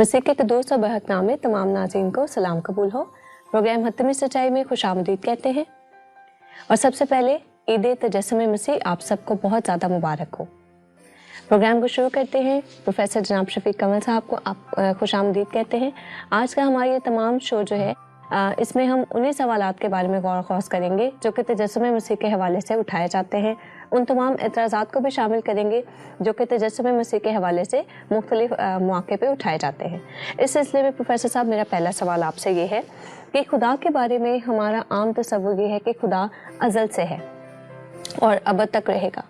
मसीह के कदूस और बहक नामे तमाम नाज़रीन को सलाम कबूल हो। प्रोग्राम हत्मी सच्चाई में खुशामदीद कहते हैं और सबसे पहले ईद तजस्सुम मसीह आप सबको बहुत ज़्यादा मुबारक हो। प्रोग्राम को शुरू करते हैं। प्रोफेसर जनाब शफीक कमल साहब को आप खुशामदीद कहते हैं। आज का हमारा ये तमाम शो जो है इसमें हम उन्हीं सवालात के बारे में गौर खौस करेंगे जो कि तजस्सुम मसीह के हवाले से उठाए जाते हैं। उन तमाम एतराज़ात को भी शामिल करेंगे जो कि तजस्सुम मसीह के हवाले से मुख्तलिफ मौके पे उठाए जाते हैं। इस सिलसिले में प्रोफेसर साहब, मेरा पहला सवाल आपसे ये है कि खुदा के बारे में हमारा आम तसव्वुर ये है कि खुदा अज़ल से है और अब तक रहेगा।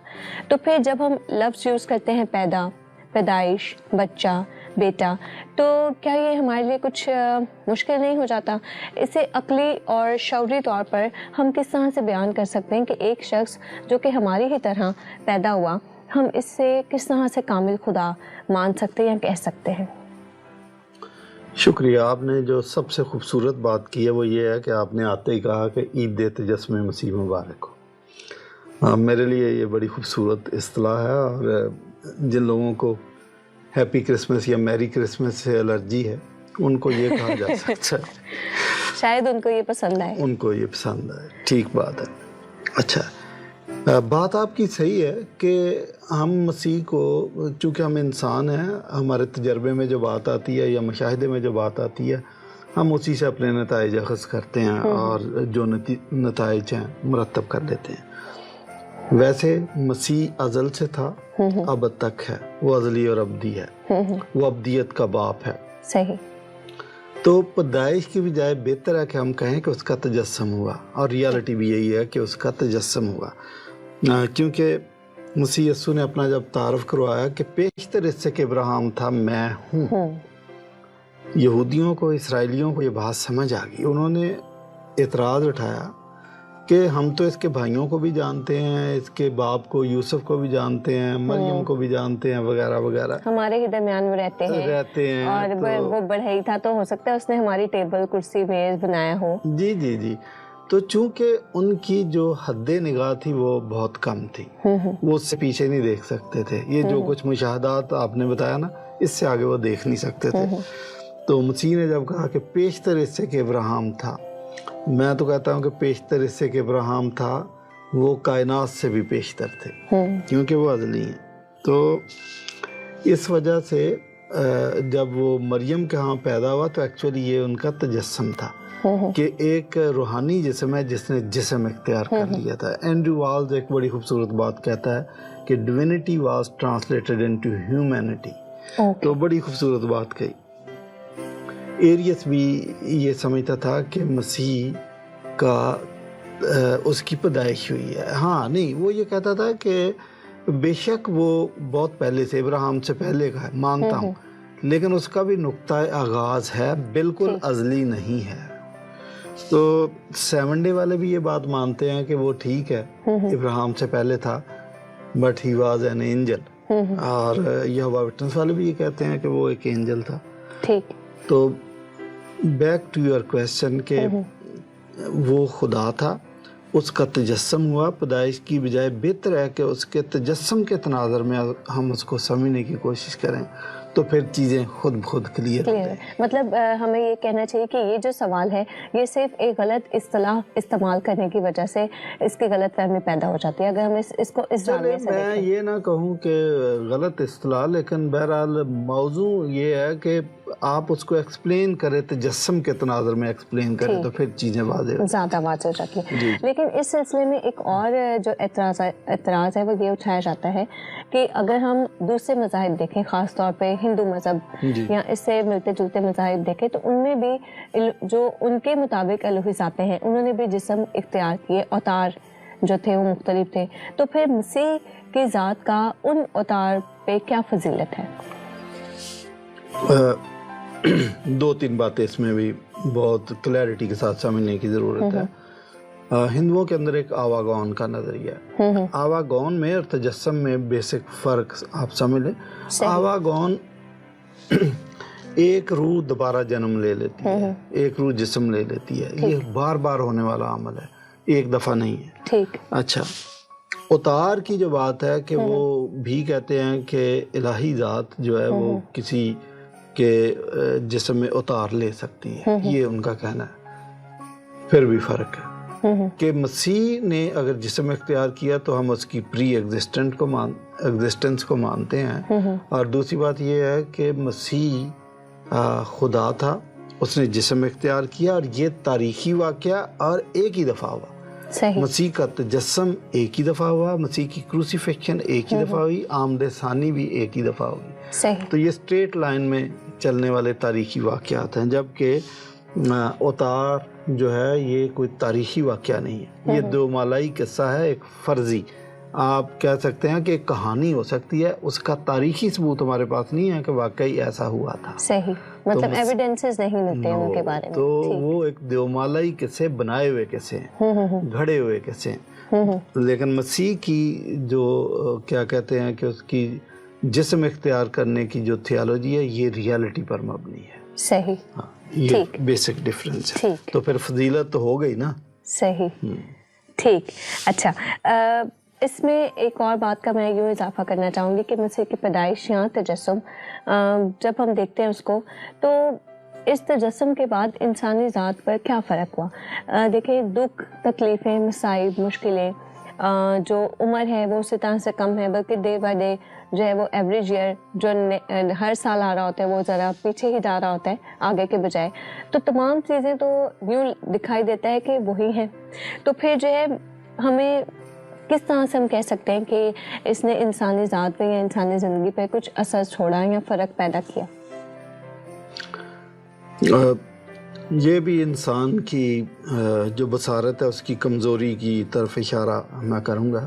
तो फिर जब हम लफ्ज़ यूज़ करते हैं पैदा, पैदाइश, बच्चा, बेटा, तो क्या ये हमारे लिए कुछ मुश्किल नहीं हो जाता? इसे अक़ली और शऊरी तौर पर हम किस तरह से बयान कर सकते हैं कि एक शख्स जो कि हमारी ही तरह पैदा हुआ, हम इससे किस तरह से कामिल खुदा मान सकते हैं या कह सकते हैं? शुक्रिया। आपने जो सबसे खूबसूरत बात की है वो ये है कि आपने आते ही कहा कि ईद तजस्सुम मसीह मुबारक हो। मेरे लिए ये बड़ी खूबसूरत इस्तिलाह है और जिन लोगों को हैप्पी क्रिसमस या मैरी क्रिसमस से एलर्जी है उनको ये कहा जा सकता है। शायद उनको ये पसंद आए। उनको ये पसंद आए, ठीक बात है। अच्छा, बात आपकी सही है कि हम मसीह को, चूँकि हम इंसान हैं, हमारे तजर्बे में जो बात आती है या मुशाहिदे में जो बात आती है, हम उसी से अपने नताइज अख़ज़ करते हैं और जो नताइज हैं मुरतब कर लेते हैं। वैसे मसीह अज़ल से था, अब तक है, वो अज़ली और अब्दी है, वो अब्दियत का बाप है। सही। तो पैदाइश की बजाय बेहतर है कि हम कहें कि उसका तजस्सुम हुआ, और रियलिटी भी यही है कि उसका तजस्सुम हुआ, क्योंकि मसीह यस्सु ने अपना जब तारफ़ करवाया कि पेशतर इससे कि इब्राहिम था, मैं हूँ। यहूदियों को, इसराइलियों को ये बात समझ आ गई। उन्होंने एतराज़ उठाया कि हम तो इसके भाइयों को भी जानते हैं, इसके बाप को यूसुफ को भी जानते हैं, मरियम को भी जानते हैं, वगैरह वगैरह, हमारे ही दरमियान में रहते हैं और तो वो बढ़ई था, तो हो सकता है उसने हमारी टेबल, कुर्सी, मेज़ बनाया हो। जी जी जी। तो चूंकि उनकी जो हद्दे निगाह थी वो बहुत कम थी, वो उससे पीछे नहीं देख सकते थे। ये जो कुछ मुशाहदात आपने बताया ना, इससे आगे वो देख नहीं सकते थे। तो मसीह ने जब कहा कि पेशतर इससे कि इब्राहिम था, मैं तो कहता हूँ कि पेशतर इससे कि इब्राहिम था, वो कायनात से भी पेशतर थे, क्योंकि वो अज़ली हैं। तो इस वजह से जब वो मरियम के यहाँ पैदा हुआ तो एक्चुअली ये उनका तजस्सुम था कि एक रूहानी जिस्म है जिसने जिस्म इख्तियार कर लिया था। एंड्रू वाल्स एक बड़ी खूबसूरत बात कहता है कि divinity was translated into humanity. तो बड़ी खूबसूरत बात कही। एरियस भी ये समझता था कि मसीह का उसकी पैदाइश हुई है। हाँ नहीं, वो ये कहता था कि बेशक वो बहुत पहले से, इब्राहिम से पहले का है, मानता हूँ, लेकिन उसका भी नुक्ता आगाज़ है, बिल्कुल अज़ली नहीं है। तो 7 डे वाले भी ये बात मानते हैं कि वो ठीक है, इब्राहिम से पहले था, but he was an angel. और यहोवा विटनेस वाले भी ये कहते हैं कि वो एक एंजल था। ठीक। तो बैक टू योर क्वेश्चन के वो खुदा था, उसका तजस्सुम हुआ। पैदाइश की बजाय बेहतर है कि उसके तजस्सुम के तनाज़र में हम उसको समझने की कोशिश करें, तो फिर चीज़ें खुद खुद क्लियर है। मतलब हमें ये कहना चाहिए कि ये जो सवाल है ये सिर्फ एक गलत इस्तेलाह इस्तेमाल करने की वजह से इसकी गलत फहमी पैदा हो जाती है। अगर हम इसको इस जाने से मैं ये ना कहूँ कि गलत इस्तेलाह, लेकिन बहरहाल मौजू ये है कि आप उसको एक्सप्लेन करें, तजस्सुम के तनाज़र में एक्सप्लेन करें, तो फिर चीज़ें ज़्यादा वाज़ेह हो जाती है। लेकिन इस सिलसिले में एक और जो एतराज़ है वो ये उठाया जाता है कि अगर हम दूसरे मज़ाहिब देखें, ख़ास तौर पे हिंदू मज़हब या इससे मिलते जुलते मज़ाहिब देखें, तो उनमें भी जो उनके मुताबिक अलूहिज़ाते हैं, उन्होंने भी जिस्म इख्तियार किए, अवतार जो थे वो मुख्तलिफ थे। तो फिर मसीह की ज़ात का उन अवतार पे क्या फजीलत है? 2-3 बातें इसमें भी बहुत क्लैरिटी के साथ समझने की ज़रूरत है। हिंदुओं के अंदर एक आवागौन का नज़रिया है। आवागौन में और तजस्सुम में बेसिक फ़र्क आप समझ लें। आवागौन एक रूह दोबारा जन्म ले लेती है, एक रूह जिस्म ले लेती है। ये बार बार होने वाला अमल है, एक दफ़ा नहीं है। ठीक। अच्छा, उतार की जो बात है कि वो भी कहते हैं कि इलाही ज़ात जो है वो किसी کہ جسم میں اتار لے سکتی ہیں، یہ ان کا کہنا ہے۔ پھر بھی فرق ہے کہ مسیح نے اگر جسم اختیار کیا تو ہم اس کی پری ایگزسٹنس کو مانتے ہیں، اور دوسری بات یہ ہے کہ مسیح خدا تھا، اس نے جسم اختیار کیا، اور یہ تاریخی واقعہ اور ایک ہی دفعہ ہوا۔ مسیح کا تجسم ایک ہی دفعہ ہوا، مسیح کی کروسیفکشن ایک ہی دفعہ ہوئی، آمد ثانی بھی ایک ہی دفعہ ہوئی۔ تو یہ اسٹریٹ لائن میں چلنے والے تاریخی واقعات ہیں، جبکہ اتار جو ہے یہ کوئی تاریخی واقعہ نہیں ہے، یہ دو مالائی قصہ ہے، ایک فرضی، آپ کہہ سکتے ہیں کہ ایک کہانی ہو سکتی ہے، اس کا تاریخی ثبوت ہمارے پاس نہیں ہے کہ واقعی ایسا ہوا تھا۔ صحیح، مطلب ایویڈنسز نہیں ملتے ہیں ان کے بارے میں۔ تو وہ ایک دیومالائی قصے، بنائے ہوئے قصے ہیں، گھڑے ہوئے قصے ہیں۔ لیکن مسیح کی جو کیا کہتے ہیں کہ اس کی جسم اختیار کرنے کی جو تھیالوجی ہے، یہ ریالٹی پر مبنی ہے۔ صحیح، یہ بیسک ڈفرینس ہے۔ تو پھر فضیلت تو ہو گئی نا۔ صحیح، ٹھیک۔ اچھا، اس میں ایک اور بات کا میں یوں اضافہ کرنا چاہوں گی کہ مسیح کی پیدائش یا تجسم، جب ہم دیکھتے ہیں اس کو، تو اس تجسم کے بعد انسانی ذات پر کیا فرق ہوا؟ دیکھیں، دکھ، تکلیفیں، مصائب، مشکلیں، جو عمر ہے وہ اسی طرح سے کم ہے، بلکہ ڈے بائی ڈے جو ہے وہ ایوریج ایئر جو ہر سال آ رہا ہوتا ہے وہ ذرا پیچھے ہی جا رہا ہوتا ہے آگے کے بجائے، تو تمام چیزیں تو یوں دکھائی دیتا ہے کہ وہی ہیں۔ تو پھر جو ہے ہمیں کس طرح سے ہم کہہ سکتے ہیں کہ اس نے انسانی ذات پہ یا انسانی زندگی پہ کچھ اثر چھوڑا یا فرق پیدا کیا؟ یہ بھی انسان کی جو بصارت ہے اس کی کمزوری کی طرف اشارہ میں کروں گا،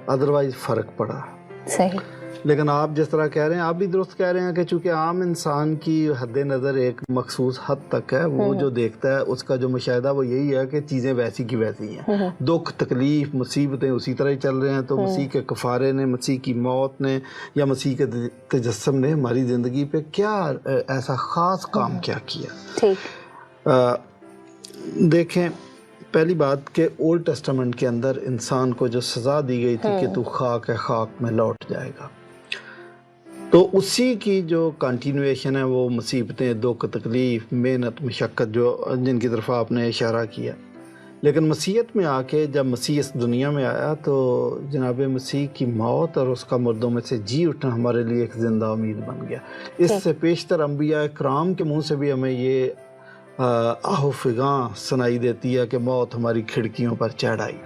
ادروائز فرق پڑا۔ صحیح۔ لیکن آپ جس طرح کہہ رہے ہیں، آپ بھی درست کہہ رہے ہیں کہ چونکہ عام انسان کی حد نظر ایک مخصوص حد تک ہے، وہ جو دیکھتا ہے اس کا جو مشاہدہ وہ یہی ہے کہ چیزیں ویسی کی ویسی ہیں، دکھ، تکلیف، مصیبتیں اسی طرح ہی چل رہے ہیں۔ تو مسیح کے کفارے نے، مسیح کی موت نے یا مسیح کے تجسم نے ہماری زندگی پہ کیا ایسا خاص کام کیا کیا؟ دیکھیں، پہلی بات کہ اولڈ ٹیسٹامنٹ کے اندر انسان کو جو سزا دی گئی تھی کہ تو خاک ہے، خاک میں لوٹ جائے گا، تو اسی کی جو کنٹینویشن ہے وہ مصیبتیں، دکھ، تکلیف، محنت، مشقت، جو جن کی طرف آپ نے اشارہ کیا۔ لیکن مسیحیت میں آ کے جب مسیح اس دنیا میں آیا تو جناب مسیح کی موت اور اس کا مردوں میں سے جی اٹھنا ہمارے لیے ایک زندہ امید بن گیا۔ اس سے پیشتر انبیاء کرام کے منہ سے بھی ہمیں یہ آہ و فغاں سنائی دیتی ہے کہ موت ہماری کھڑکیوں پر چڑھ آئی۔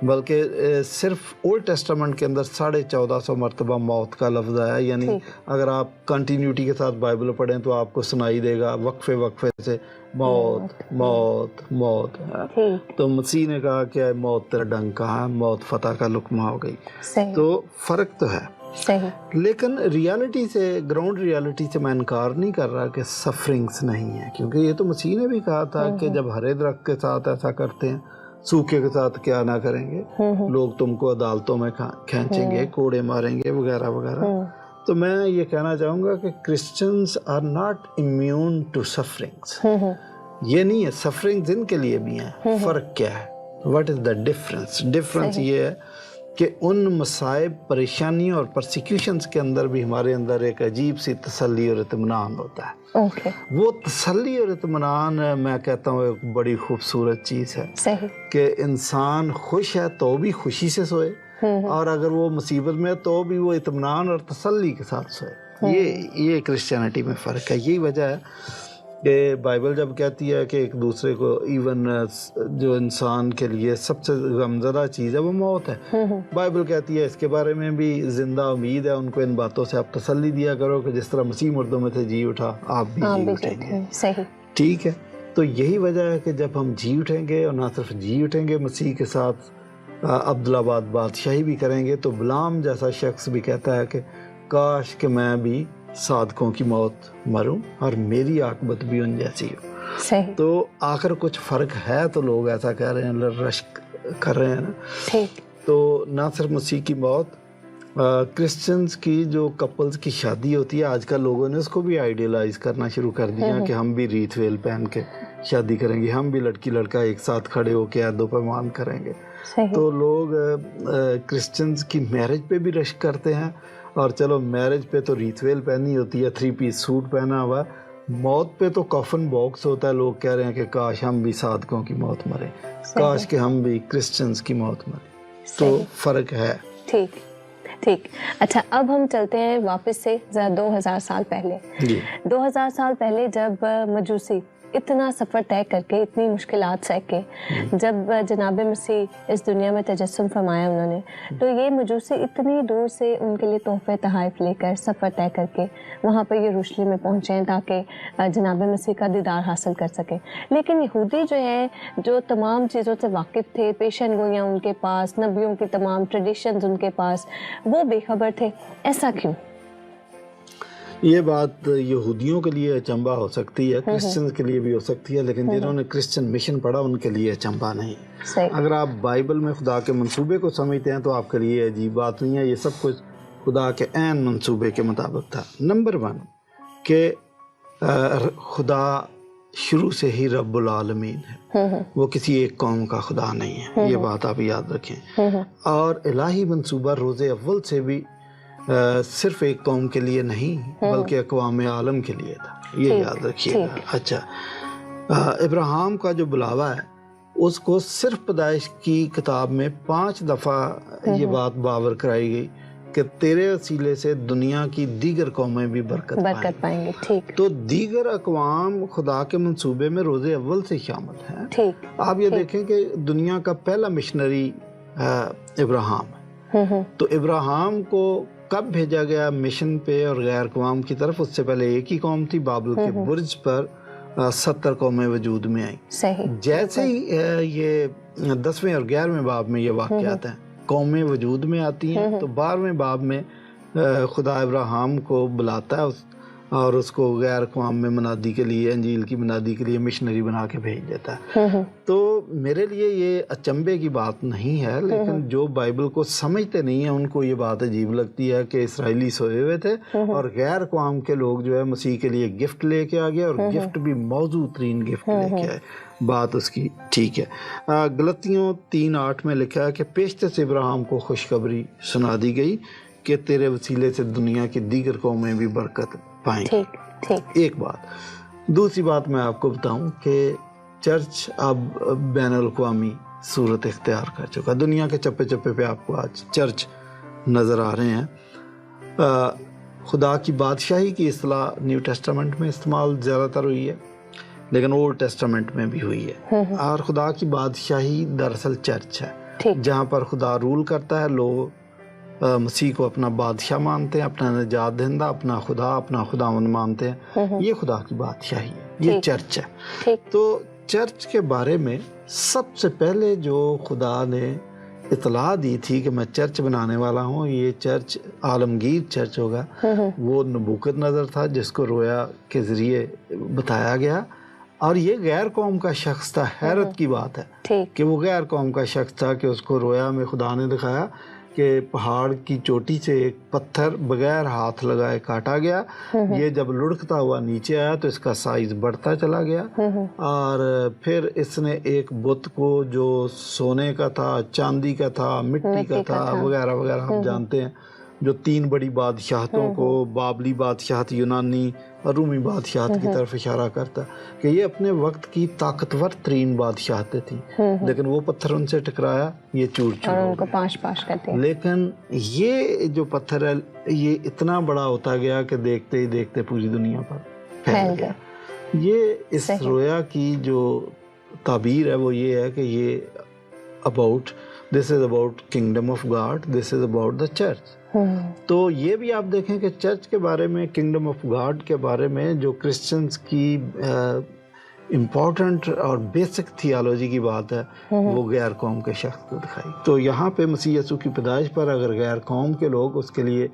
بلکہ صرف اولڈ ٹیسٹامنٹ کے اندر 1450 مرتبہ موت کا لفظ آیا، یعنی اگر آپ کنٹینیوٹی کے ساتھ بائبل پڑھیں تو آپ کو سنائی دے گا وقفے وقفے سے موت موت موت۔ تو مسیح نے کہا کہ موت تیرا ڈنگ کہاں ہے، موت فتح کا لقمہ ہو گئی۔ تو فرق تو ہے، لیکن ریالٹی سے، گراؤنڈ ریالٹی سے میں انکار نہیں کر رہا کہ سفرنگز نہیں ہیں، کیونکہ یہ تو مسیح نے بھی کہا تھا کہ جب ہرے درخت کے ساتھ ایسا کرتے ہیں، سوکھے کے ساتھ کیا نہ کریں گے، لوگ تم کو عدالتوں میں کھینچیں گے، کوڑے ماریں گے، وغیرہ وغیرہ۔ تو میں یہ کہنا چاہوں گا کہ Christians are not immune to sufferings, یہ نہیں ہے، سفرنگز ان کے لیے بھی ہیں۔ فرق کیا ہے؟ What is the difference? Difference یہ ہے کہ ان مصائب، پریشانیوں اور پرسیکیوشنز کے اندر بھی ہمارے اندر ایک عجیب سی تسلی اور اطمینان ہوتا ہے۔ وہ تسلی اور اطمینان میں کہتا ہوں ایک بڑی خوبصورت چیز ہے کہ انسان خوش ہے تو بھی خوشی سے سوئے، اور اگر وہ مصیبت میں ہے تو بھی وہ اطمینان اور تسلی کے ساتھ سوئے۔ یہ کرسچینٹی میں فرق ہے۔ یہی وجہ ہے کہ بائبل جب کہتی ہے کہ ایک دوسرے کو، ایون جو انسان کے لیے سب سے غمزدہ چیز ہے وہ موت ہے، بائبل کہتی ہے اس کے بارے میں بھی زندہ امید ہے، ان کو ان باتوں سے آپ تسلی دیا کرو کہ جس طرح مسیح مردوں میں سے جی اٹھا، آپ بھی جی اٹھیں گے۔ ٹھیک ہے، تو یہی وجہ ہے کہ جب ہم جی اٹھیں گے، اور نہ صرف جی اٹھیں گے، مسیح کے ساتھ عبدالآباد بادشاہی بھی کریں گے، تو بلام جیسا شخص بھی کہتا ہے کہ کاش کہ میں بھی صادقوں کی موت مروں اور میری عاقبت بھی ان جیسی ہو۔ تو آخر کچھ فرق ہے تو لوگ ایسا کہہ رہے ہیں، رشک کر رہے ہیں نا۔ تو نہ صرف مسیح کی موت، کرسچنز کی جو کپلز کی شادی ہوتی ہے، آج کل لوگوں نے اس کو بھی آئیڈیلائز کرنا شروع کر دیا کہ ہم بھی ریت ویل پہن کے شادی کریں گے، ہم بھی لڑکی لڑکا ایک ساتھ کھڑے ہو کے عہد و پیمان کریں گے۔ تو لوگ کرسچنز کی میرج پہ بھی رشک کرتے ہیں، اور چلو میرج پہ تو ریتویل پہنی ہوتی ہے, 3 پیس سوٹ پہنا ہوا ہے, موت پہ تو کفن باکس ہوتا ہے. لوگ کہہ رہے ہیں کہ کاش ہم بھی صادقوں کی موت مریں, کاش کہ ہم بھی کرسچنز کی موت مریں. تو فرق ہے. ٹھیک ٹھیک. اچھا اب ہم چلتے ہیں واپس سے 2000 سال پہلے. 2000 سال پہلے جب مجوسی اتنا سفر طے کر کے, اتنی مشکلات سہ کے جب جناب مسیح اس دنیا میں تجسم فرمایا انہوں نے, تو یہ مجوسی اتنی دور سے ان کے لیے تحفے تحائف لے کر سفر طے کر کے وہاں پہ یروشلم میں پہنچے ہیں تاکہ جناب مسیح کا دیدار حاصل کر سکیں. لیکن یہودی جو ہیں, جو تمام چیزوں سے واقف تھے, پیشن گوئیاں ان کے پاس, نبیوں کی تمام ٹریڈیشنز ان کے پاس, وہ بے خبر تھے. ایسا کیوں؟ یہ بات یہودیوں کے لیے اچنبا ہو سکتی ہے, کرسچنز کے لیے بھی ہو سکتی ہے, لیکن جنہوں نے کرسچن مشن پڑھا ان کے لیے اچنبا نہیں. اگر آپ بائبل میں خدا کے منصوبے کو سمجھتے ہیں تو آپ کے لیے عجیب بات نہیں ہے. یہ سب کچھ خدا کے عین منصوبے کے مطابق تھا. نمبر 1 کہ خدا شروع سے ہی رب العالمین ہے, وہ کسی ایک قوم کا خدا نہیں ہے. یہ بات آپ یاد رکھیں. اور الہی منصوبہ روز اول سے بھی صرف ایک قوم کے لیے نہیں بلکہ اقوام عالم کے لیے تھا. یہ یاد رکھیے گا. اچھا, ابراہیم کا جو بلاوا ہے اس کو صرف پیدائش کی کتاب میں 5 دفعہ یہ بات باور کرائی گئی کہ تیرے وسیلے سے دنیا کی دیگر قومیں بھی برکت پائیں گے. ٹھیک. تو دیگر اقوام خدا کے منصوبے میں روز اول سے شامل ہیں. ٹھیک. آپ یہ دیکھیں کہ دنیا کا پہلا مشنری ابراہیم ہے. تو ابراہیم کو کب بھیجا گیا مشن پہ اور غیر اقوام کی طرف؟ اس سے پہلے ایک ہی قوم تھی, بابل کے برج پر 70 قومیں وجود میں آئیں. جیسے ہی یہ 10ویں اور 11ویں باب میں یہ واقعات ہیں, قومیں وجود میں آتی ہیں, تو 12ویں باب میں خدا ابراہیم کو بلاتا ہے اور اس کو غیر اقوام میں منادی کے لیے, انجیل کی منادی کے لیے مشنری بنا کے بھیج دیتا ہے. تو میرے لیے یہ اچنبے کی بات نہیں ہے, لیکن جو بائبل کو سمجھتے نہیں ہیں ان کو یہ بات عجیب لگتی ہے کہ اسرائیلی سوئے ہوئے تھے اور غیر اقوام کے لوگ جو ہے مسیح کے لیے گفٹ لے کے آ گئے, اور گفٹ بھی موضوع ترین گفٹ لے کے آئے. بات اس کی ٹھیک ہے. غلطیوں 3:8 میں لکھا ہے کہ پیشتر سے ابراہیم کو خوشخبری سنا دی گئی کہ تیرے وسیلے سے دنیا کی دیگر قومیں بھی برکت پائیں. ایک بات. دوسری بات میں آپ کو بتاؤں کہ چرچ اب بین الاقوامی صورت اختیار کر چکا. دنیا کے چپے چپے پہ آپ کو آج چرچ نظر آ رہے ہیں. خدا کی بادشاہی کی اصطلاح نیو ٹیسٹامنٹ میں استعمال زیادہ تر ہوئی ہے, لیکن اولڈ ٹیسٹامنٹ میں بھی ہوئی ہے. اور خدا کی بادشاہی دراصل چرچ ہے, جہاں پر خدا رول کرتا ہے. لوگ مسیح کو اپنا بادشاہ مانتے ہیں, اپنا نجات دہندہ, اپنا خدا, اپنا خداوند مانتے ہیں. یہ خدا کی بادشاہی ہے, یہ چرچ ہے. تو چرچ کے بارے میں سب سے پہلے جو خدا نے اطلاع دی تھی کہ میں چرچ بنانے والا ہوں, یہ چرچ عالمگیر چرچ ہوگا, وہ نبوکت نظر تھا جس کو رویا کے ذریعے بتایا گیا. اور یہ غیر قوم کا شخص تھا. حیرت کی بات ہے کہ وہ غیر قوم کا شخص تھا کہ اس کو رویا میں خدا نے دکھایا کہ پہاڑ کی چوٹی سے ایک پتھر بغیر ہاتھ لگائے کاٹا گیا. یہ جب لڑکتا ہوا نیچے آیا تو اس کا سائز بڑھتا چلا گیا, اور پھر اس نے ایک بت کو جو سونے کا تھا, چاندی کا تھا, مٹی کا تھا وغیرہ وغیرہ ہم جانتے ہیں, جو 3 بڑی بادشاہتوں کو, بابلی بادشاہت, یونانی اور رومی بادشاہت کی طرف اشارہ کرتا کہ یہ اپنے وقت کی طاقتور ترین بادشاہتیں تھیں, لیکن وہ پتھر ان سے ٹکرایا, یہ چور چور ان کو پاش کر دیا. لیکن یہ جو پتھر ہے یہ اتنا بڑا ہوتا گیا کہ دیکھتے ہی دیکھتے پوری دنیا پر پھیل گیا. یہ اس رویا کی جو تعبیر ہے وہ یہ ہے کہ یہ this is about kingdom of God, this is about the church. تو یہ بھی آپ دیکھیں کہ چرچ کے بارے میں, کنگڈم آف گاڈ کے بارے میں جو کرسچنز کی امپورٹنٹ اور بیسک تھیالوجی کی بات ہے وہ غیر قوم کے شخص کو دکھائی. تو یہاں پہ مسیح یسوع کی پیدائش پر اگر غیر قوم کے لوگ اس کے لیے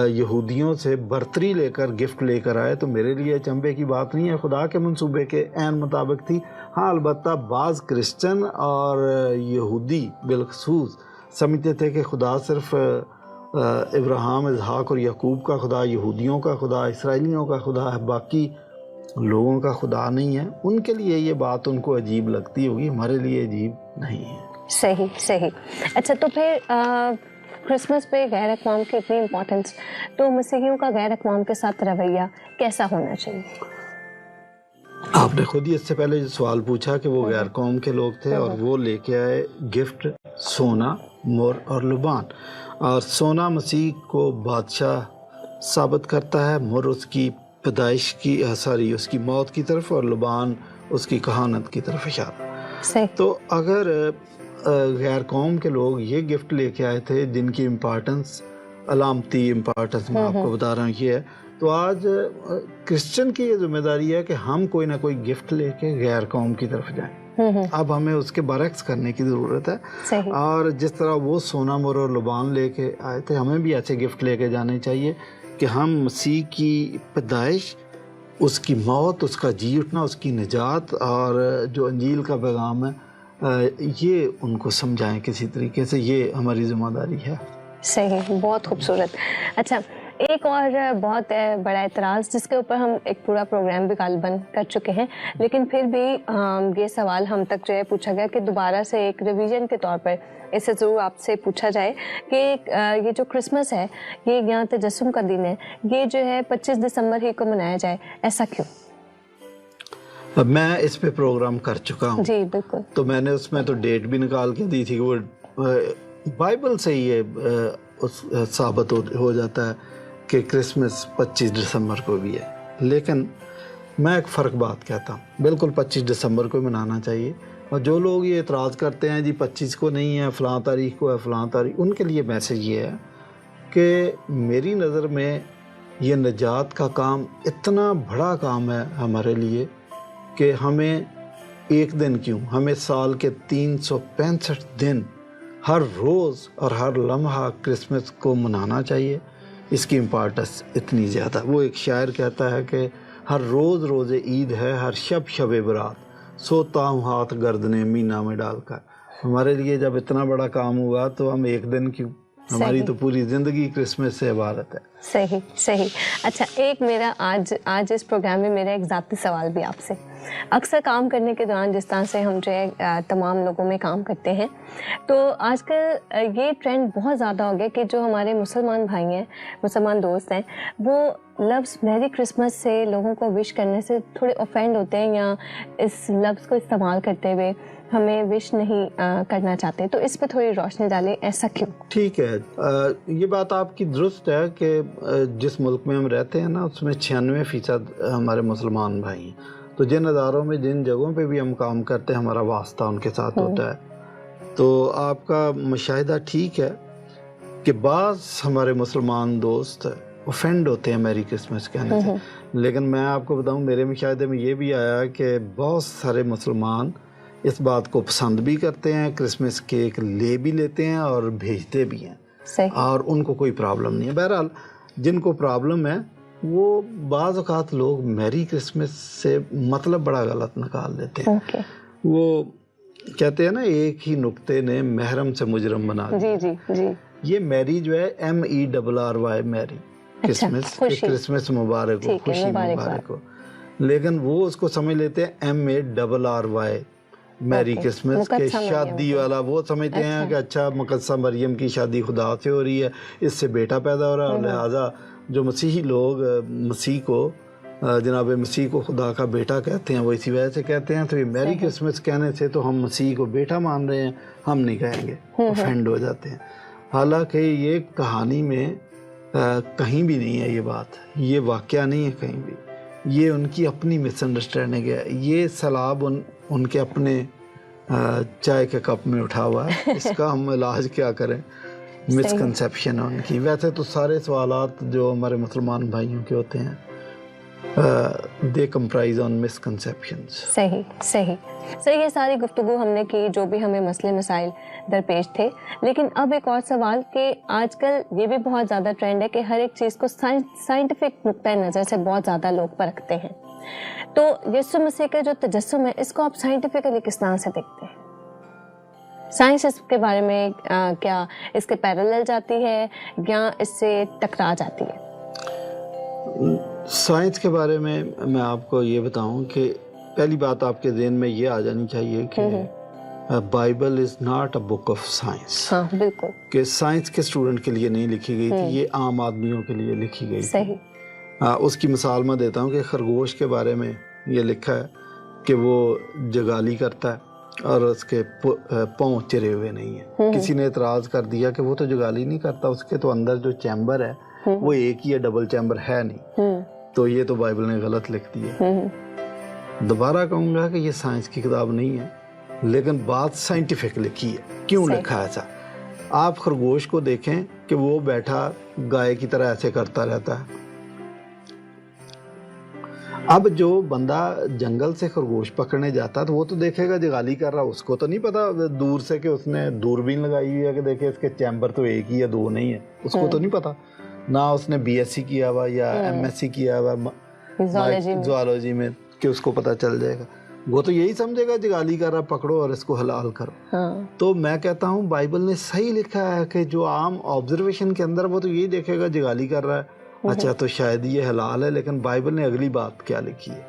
یہودیوں سے برتری لے کر گفٹ لے کر آئے تو میرے لیے چنبے کی بات نہیں ہے, خدا کے منصوبے کے عین مطابق تھی. ہاں البتہ بعض کرسچن اور یہودی بالخصوص سمجھتے تھے کہ خدا صرف ابراہیم, اسحاق اور یعقوب کا خدا, یہودیوں کا خدا, اسرائیلیوں کا خدا ہے, باقی لوگوں کا خدا نہیں ہے. ان کے لیے یہ بات ان کو عجیب لگتی ہوگی, ہمارے لیے عجیب نہیں ہے. صحیح. اچھا تو پھر क्रिसमस पे गैर अक़वाम की इतनी इम्पोर्टेंस, तो मसीहियों का गैर अक़वाम के साथ रवैया कैसा होना चाहिए? आपने खुद ही इससे पहले जो सवाल पूछा कि वो गैर कौम के लोग थे और वो लेके आए गिफ्ट सोना, मोर और लुबान। और सोना मसीह को बादशाह साबित करता है, मोर उसकी पैदाइश की उसकी मौत की तरफ, और लुबान उसकी कहानत की तरफ इशारा। सही। तो अगर गैर कौम के लोग ये गिफ्ट लेके आए थे जिनकी इम्पोर्टेंस, अलामती इम्पोर्टेंस मैं आपको बता रहा हूँ ये है, तो आज क्रिश्चियन की ये जिम्मेदारी है कि हम कोई ना कोई गिफ्ट लेके गैर कौम की तरफ जाएं। अब हमें उसके बरक्स करने की ज़रूरत है। सही। और जिस तरह वो सोना, मोर और लुबान लेके आए थे, हमें भी ऐसे गिफ्ट लेके जाने चाहिए कि हम मसीह की पैदाइश, उसकी मौत, उसका जी उठना, उसकी निजात और जो अंजील का पैगाम है ये उनको समझाएं किसी तरीके से। ये हमारी जिम्मेदारी है। सही, बहुत खूबसूरत। अच्छा, एक और बहुत बड़ा एतराज़ जिसके ऊपर हम एक पूरा प्रोग्राम भी गालिबन कर चुके हैं, लेकिन फिर भी ये सवाल हम तक जो है पूछा गया कि दोबारा से एक रिवीजन के तौर पर इसे ज़रूर आपसे पूछा जाए कि ये जो क्रिसमस है, ये यहाँ तजस्सुम का दिन है, ये जो है 25 दिसंबर ही को मनाया जाए, ऐसा क्यों? अब मैं इस पे प्रोग्राम कर चुका हूँ। जी बिल्कुल। तो मैंने उसमें तो डेट भी निकाल के दी थी कि वो बाइबल से ही ये साबित हो जाता है कि क्रिसमस 25 दिसंबर को भी है। लेकिन मैं एक फ़र्क बात कहता हूँ, बिल्कुल 25 दिसंबर को मनाना चाहिए। और जो लोग ये एतराज़ करते हैं जी 25 को नहीं है, फ़लाँ तारीख को है, फ़लाँ तारीख, उनके लिए मैसेज ये है कि मेरी नज़र में ये निजात का काम इतना बड़ा काम है हमारे लिए कि हमें एक दिन क्यों, हमें साल के 365 दिन हर रोज़ और हर लम्हा क्रिसमस को मनाना चाहिए। इसकी इम्पोर्टेंस इतनी ज़्यादा। वो एक शायर कहता है कि हर रोज़ रोज़े ईद है, हर शब शब बरात, सोता हूँ हाथ गर्दने मीना में डालकर। हमारे लिए जब इतना बड़ा काम हुआ तो हम एक दिन क्यों, हमारी तो पूरी ज़िंदगी क्रिसमस से इबारत है। सही सही। अच्छा, एक मेरा आज इस प्रोग्राम में मेरा एक ज़ाती सवाल भी आपसे। अक्सर काम करने के दौरान जिस तरह से हम जो है तमाम लोगों में काम करते हैं, तो आजकल ये ट्रेंड बहुत ज़्यादा हो गया कि जो हमारे मुसलमान भाई हैं, मुसलमान दोस्त हैं, वो लफ्ज़ मैरी क्रिसमस से लोगों को विश करने से थोड़े ऑफेंड होते हैं या इस लफ्ज़ को इस्तेमाल करते हुए हमें विश नहीं करना चाहते। तो इस पे थोड़ी रोशनी डालें, ऐसा क्यों? ठीक है, ये बात आपकी दुरुस्त है कि जिस मुल्क में हम रहते हैं ना, उसमें 96% हमारे मुसलमान भाई हैं। तो जिन अदारों में, जिन जगहों पे भी हम काम करते हैं, हमारा वास्ता उनके साथ होता है। तो आपका मुशाहिदा ठीक है कि बाज़ हमारे मुसलमान दोस्त ऑफेंड होते हैं मैरी क्रिसमस कहने से। लेकिन मैं आपको बताऊं, मेरे मुशाहिदे में ये भी आया कि बहुत सारे मुसलमान इस बात को पसंद भी करते हैं, क्रिसमस केक ले भी लेते हैं और भेजते भी हैं। सही। और उनको कोई प्रॉब्लम नहीं है। बहरहाल जिनको प्रॉब्लम है वो बाज़ औक़ात लोग मैरी क्रिसमस से मतलब बड़ा गलत निकाल देते हैं। Okay. वो कहते हैं ना, एक ही नुक्ते ने महरम से मुजरम बना दिया। जी जी जी। ये मैरी जो है MERRY मैरी, क्रिसमस, क्रिसमस मुबारक हो, खुशी मुबारक हो। लेकिन वो उसको समझ लेते हैं MARRY मैरी क्रिसमस के शादी वाला। वो समझते हैं कि अच्छा मुकद्दसा मरियम की शादी खुदा से हो रही है, इससे बेटा पैदा हो रहा है, लिहाजा जो मसीही लोग मसीह को, जनाब मसीह को खुदा का बेटा कहते हैं, वो इसी वजह से कहते हैं। तो ये मैरी क्रिसमस कहने से तो हम मसीह को बेटा मान रहे हैं, हम नहीं कहेंगे, ऑफेंड हो जाते हैं। हालांकि ये कहानी में कहीं भी नहीं है ये बात, ये वाक़या नहीं है कहीं भी, ये उनकी अपनी मिसअंडरस्टैंडिंग है। ये सलाब उनके अपने चाय के कप में उठा हुआ है। इसका हम इलाज क्या करें? मिसकंसेप्शन है उनकी। वैसे तो सारे सवालात जो हमारे मुसलमान भाइयों के होते हैं, दे कंप्राइज ऑन मिसकंसेप्शंस। सही सही सही। ये सारी गुफ्तगू हमने की, जो भी हमें मसले मसाइल दरपेश थे। लेकिन अब एक और सवाल कि आजकल ये भी बहुत ज़्यादा ट्रेंड है कि हर एक चीज़ को साइंटिफिक नुक्ता नज़र से बहुत ज़्यादा लोग परखते हैं। तो यीशु मसीह का जो तजस्सुम है, इसको आप साइंटिफिकली किस तरह से देखते हैं? साइंस इसके बारे में क्या इसके पैरेलल जाती है या इससे टकरा जाती है? साइंस के बारे में मैं आपको ये बताऊं कि पहली बात आपके ज़हन में ये आ जानी चाहिए कि Bible is not a book of science, हाँ बिल्कुल, कि साइंस के स्टूडेंट के लिए नहीं लिखी गई थी, ये आम आदमियों के लिए लिखी गई सही, थी। उसकी मिसाल मैं देता हूँ कि खरगोश के बारे में ये लिखा है कि वो जगाली करता है और उसके पाँव चिरे हुए नहीं है। किसी ने एतराज़ कर दिया कि वो तो जगाली नहीं करता, उसके तो अंदर जो चैम्बर है वो एक ही है, डबल चैम्बर है नहीं, तो ये तो बाइबल ने गलत लिख दिया। दोबारा कहूँगा कि ये साइंस की किताब नहीं है, लेकिन बात साइंटिफिक लिखी है। क्यों लिखा है ऐसा? आप खरगोश को देखें कि वो बैठा गाय की तरह ऐसे करता रहता है। अब जो बंदा जंगल से खरगोश पकड़ने जाता है तो वो तो देखेगा जगाली कर रहा, उसको तो नहीं पता दूर से कि उसने दूरबीन लगाई हुई है कि देखे इसके चैम्बर तो एक ही है, दो नहीं है, उसको तो नहीं पता। ना उसने बीएससी किया हुआ या एमएससी किया हुआ ज़ूलॉजी में कि उसको पता चल जाएगा। वो तो यही समझेगा जगाली कर रहा, पकड़ो और इसको हलाल करो। हाँ। तो मैं कहता हूँ बाइबल ने सही लिखा है कि जो आम ऑब्जर्वेशन के अंदर वो तो यही देखेगा जगाली कर रहा है, अच्छा तो शायद ये हलाल है। लेकिन बाइबल ने अगली बात क्या लिखी है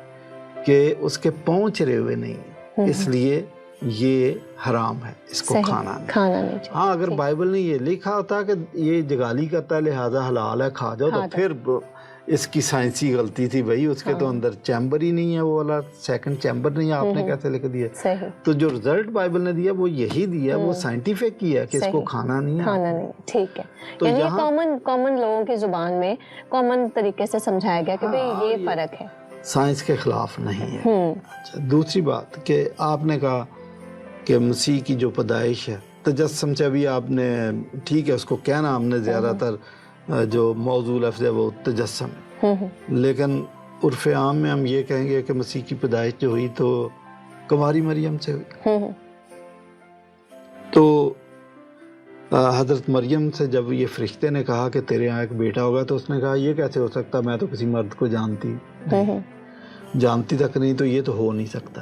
कि उसके पाँव चिरे हुए नहीं है, इसलिए ये हराम है, इसको खाना नहीं। हाँ, अगर बाइबल ने ये लिखा होता कि ये जगाली करता है लिहाजा हलाल है, खा जाओ, तो फिर इसकी साइंसी गलती थी भाई, उसके तो अंदर चैम्बर ही नहीं है, वो वाला सेकंड चैम्बर नहीं है, आपने कैसे लिख दिया? तो जो रिजल्ट बाइबल ने दिया वो यही दिया, वो साइंटिफिक किया कि इसको खाना नहीं है। ठीक है, तो यानी कॉमन लोगों की जुबान में कॉमन तरीके से समझाया गया कि भाई ये फर्क है, साइंस के खिलाफ नहीं है। अच्छा, दूसरी बात कि आपने कहा कि मसीह की जो पैदाइश है, तजस्सुम से भी आपने ठीक है उसको कहना, हमने ज़्यादातर जो मौजूद लफ्ज़ है वो तजस्सुम है, लेकिन उर्फ़ आम में हम ये कहेंगे कि मसीह की पैदाइश जो हुई तो कुंवारी मरियम से हुई। तो हज़रत मरियम से जब ये फरिश्ते ने कहा कि तेरे यहाँ एक बेटा होगा, तो उसने कहा ये कैसे हो सकता, मैं तो किसी मर्द को जानती तक नहीं, तो ये तो हो नहीं सकता।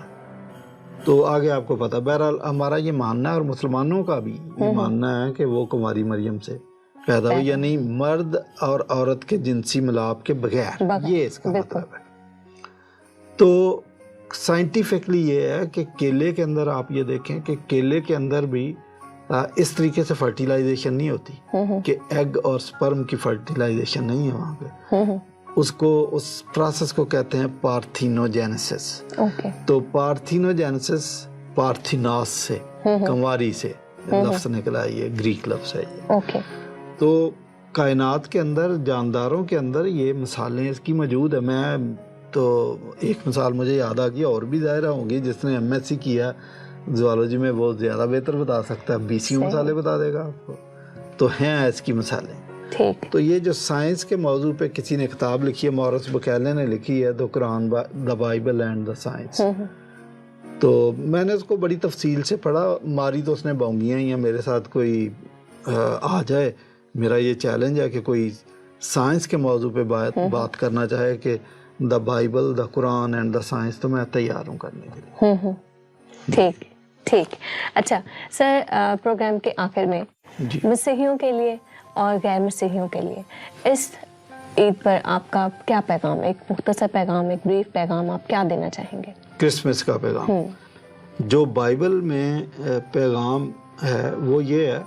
तो आगे आपको पता, बहरहाल हमारा ये मानना है और मुसलमानों का भी ये मानना है कि वो कुंवारी मरियम से पैदा हुई, यानी मर्द और औरत के जिनसी मिलाप के बगैर, ये इसका मतलब है। तो साइंटिफिकली ये है कि केले के अंदर आप ये देखें कि केले के अंदर भी इस तरीके से फर्टिलाइजेशन नहीं होती कि एग और स्पर्म की फर्टिलाइजेशन नहीं है वहाँ पे। उसको, उस प्रोसेस को कहते हैं पार्थिनोजेनेसिस। तो पार्थिनोजेनेसिस पार्थिनास से, कंवारी से लफ्ज़ निकला है, ये ग्रीक लफ्ज़ है ये। तो कायनात के अंदर, जानदारों के अंदर ये मिसालें इसकी मौजूद है। मैं तो एक मिसाल मुझे याद आ गई, और भी ज़ाहिर होंगी, जिसने एमएससी किया ज़ूलॉजी में वो ज़्यादा बेहतर बता सकता है, 20 मिसालें बता देगा आपको। तो हैं इसकी मिसालें। ठीक। तो ये जो साइंस के मौजू पे किसी ने किताब लिखी है, मॉरिस बुकैले ने लिखी है, the Quran, the Bible and the science. तो मैंने उसको बड़ी तफसील से पढ़ा, मारी तो उसने बाउंगियाँ ही हैं। मेरे साथ कोई आ जाए, मेरा ये चैलेंज है कि कोई साइंस के मौजू पे बात करना चाहे कि the Bible, the Quran and the science, तो मैं तैयार हूँ करने के लिए। ठीक। अच्छा सर, प्रोग्राम के आखिर में मसीहियों के लिए और गैर मसीहियों के लिए इस ईद पर आपका क्या पैगाम, एक मुख्तसर पैगाम, एक ब्रीफ पैगाम आप क्या देना चाहेंगे? क्रिसमस का पैगाम जो बाइबल में पैगाम है वो ये है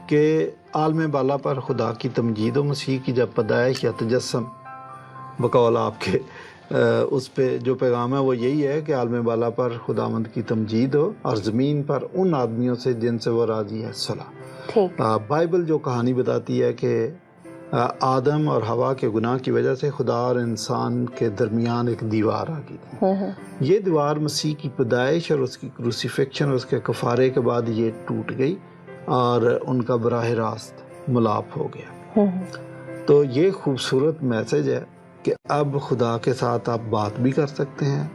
कि आलम बाला पर खुदा की तमजीद व मसीह की जब पैदाइश या तजस्सुम बकौल आपके उस पे जो पैगाम है वो यही है कि आलम बाला पर खुदावंद की तमजीद हो और ज़मीन पर उन आदमियों से जिनसे वो राज़ी है सलाह। बाइबल जो कहानी बताती है कि आदम और हवा के गुनाह की वजह से खुदा और इंसान के दरमियान एक दीवार आ गई थी। ये दीवार मसीह की पैदाइश और उसकी क्रूसीफिक्शन और उसके कफ़ारे के बाद ये टूट गई और उनका बराह रास्त मिलाप हो गया। तो ये खूबसूरत मैसेज है कि अब खुदा के साथ आप बात भी कर सकते हैं,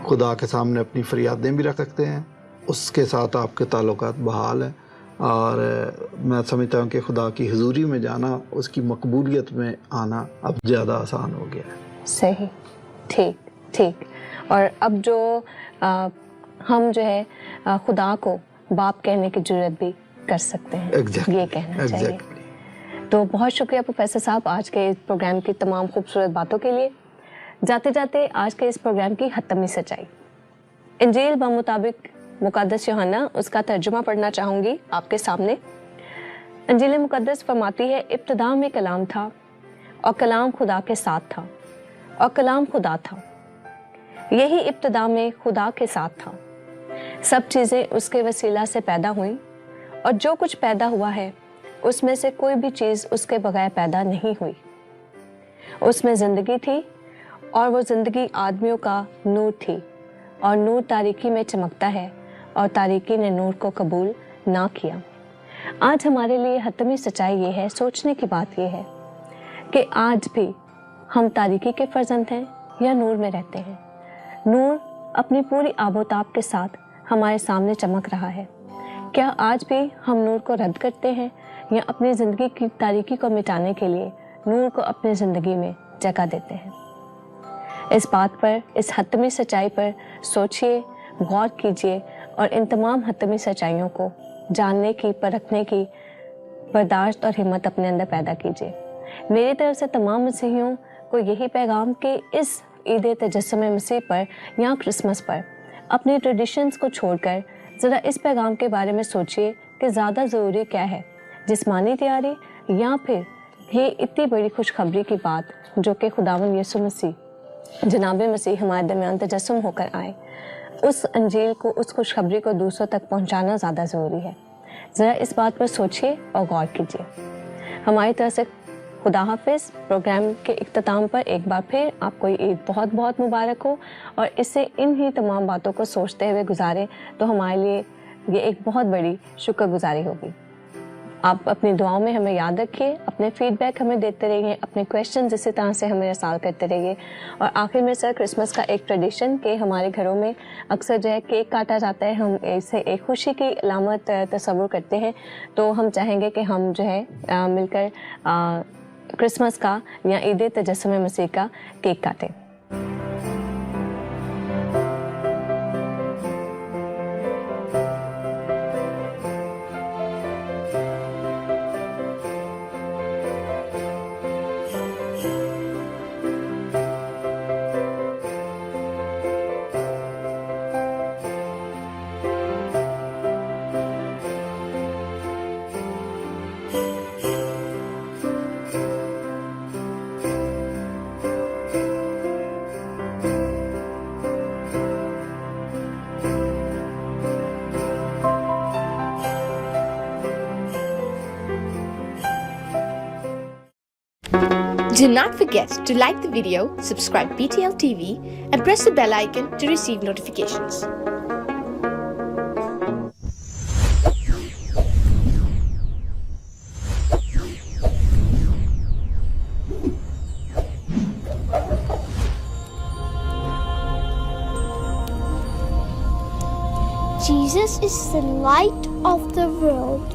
खुदा के सामने अपनी फरियादें भी रख सकते हैं, उसके साथ आपके ताल्लुकात बहाल हैं। और मैं समझता हूँ कि खुदा की हुजूरी में जाना, उसकी मकबूलियत में आना अब ज़्यादा आसान हो गया है। सही, ठीक। और अब जो हम जो है खुदा को बाप कहने की जरूरत भी कर सकते हैं। ये कहना चाहिए। तो बहुत शुक्रिया प्रोफेसर साहब आज के इस प्रोग्राम की तमाम खूबसूरत बातों के लिए। जाते जाते आज के इस प्रोग्राम की हतमी सच्चाई, इंजील बमुताबिक मुक़द्दस यूहन्ना उसका तर्जुमा पढ़ना चाहूँगी आपके सामने। इंजील मुक़द्दस फरमाती है, इब्तिदा में कलाम था और कलाम खुदा के साथ था और कलाम खुदा था। यही इब्तिदा में खुदा के साथ था। सब चीज़ें उसके वसीला से पैदा हुई और जो कुछ पैदा हुआ है उसमें से कोई भी चीज़ उसके बगैर पैदा नहीं हुई। उसमें ज़िंदगी थी और वो ज़िंदगी आदमियों का नूर थी और नूर तारीकी में चमकता है और तारीकी ने नूर को कबूल ना किया। आज हमारे लिए हतमी सच्चाई ये है, सोचने की बात ये है कि आज भी हम तारीकी के फर्जंद हैं या नूर में रहते हैं। नूर अपनी पूरी आबोताब के साथ हमारे सामने चमक रहा है। क्या आज भी हम नूर को रद्द करते हैं या अपनी ज़िंदगी की तारीकी को मिटाने के लिए नूर को अपनी ज़िंदगी में जगह देते हैं? इस बात पर, इस हतमी सच्चाई पर सोचिए, गौर कीजिए और इन तमाम हतमी सच्चाइयों को जानने की, परखने की बर्दाश्त और हिम्मत अपने अंदर पैदा कीजिए। मेरी तरफ से तमाम मसीहियों को यही पैगाम कि इस ईद तजस्सुम मसीह पर या क्रिसमस पर अपनी ट्रेडिशंस को छोड़कर ज़रा इस पैगाम के बारे में सोचिए कि ज़्यादा ज़रूरी क्या है, जिस्मानी तैयारी या फिर ये इतनी बड़ी खुशखबरी की बात जो कि खुदावंद यीशु मसीह जनाब मसीह हमारे दरमियान तजस्सुम होकर आए, उस अंजील को, उस खुशखबरी को दूसरों तक पहुंचाना ज़्यादा ज़रूरी है। ज़रा इस बात पर सोचिए और गौर कीजिए। हमारी तरफ से खुदा हाफिज़। प्रोग्राम के इख्तिताम पर एक बार फिर आपको ईद बहुत बहुत मुबारक हो और इससे इन ही तमाम बातों को सोचते हुए गुजारें तो हमारे लिए ये एक बहुत बड़ी शुक्रगुजारी होगी। आप अपनी दुआओं में हमें याद रखिए, अपने फीडबैक हमें देते रहिए, अपने क्वेश्चन इसी तरह से हमें इरसाल करते रहिए। और आखिर में सर, क्रिसमस का एक ट्रेडिशन के हमारे घरों में अक्सर जो है केक काटा जाता है, हम इसे एक खुशी की अलामत तस्वुर करते हैं, तो हम चाहेंगे कि हम जो है मिलकर क्रिसमस का या ईद तजस्सुम मसीह का केक काटें। Do not forget to like the video, subscribe BTL TV, and press the bell icon to receive notifications. Jesus is the light of the world.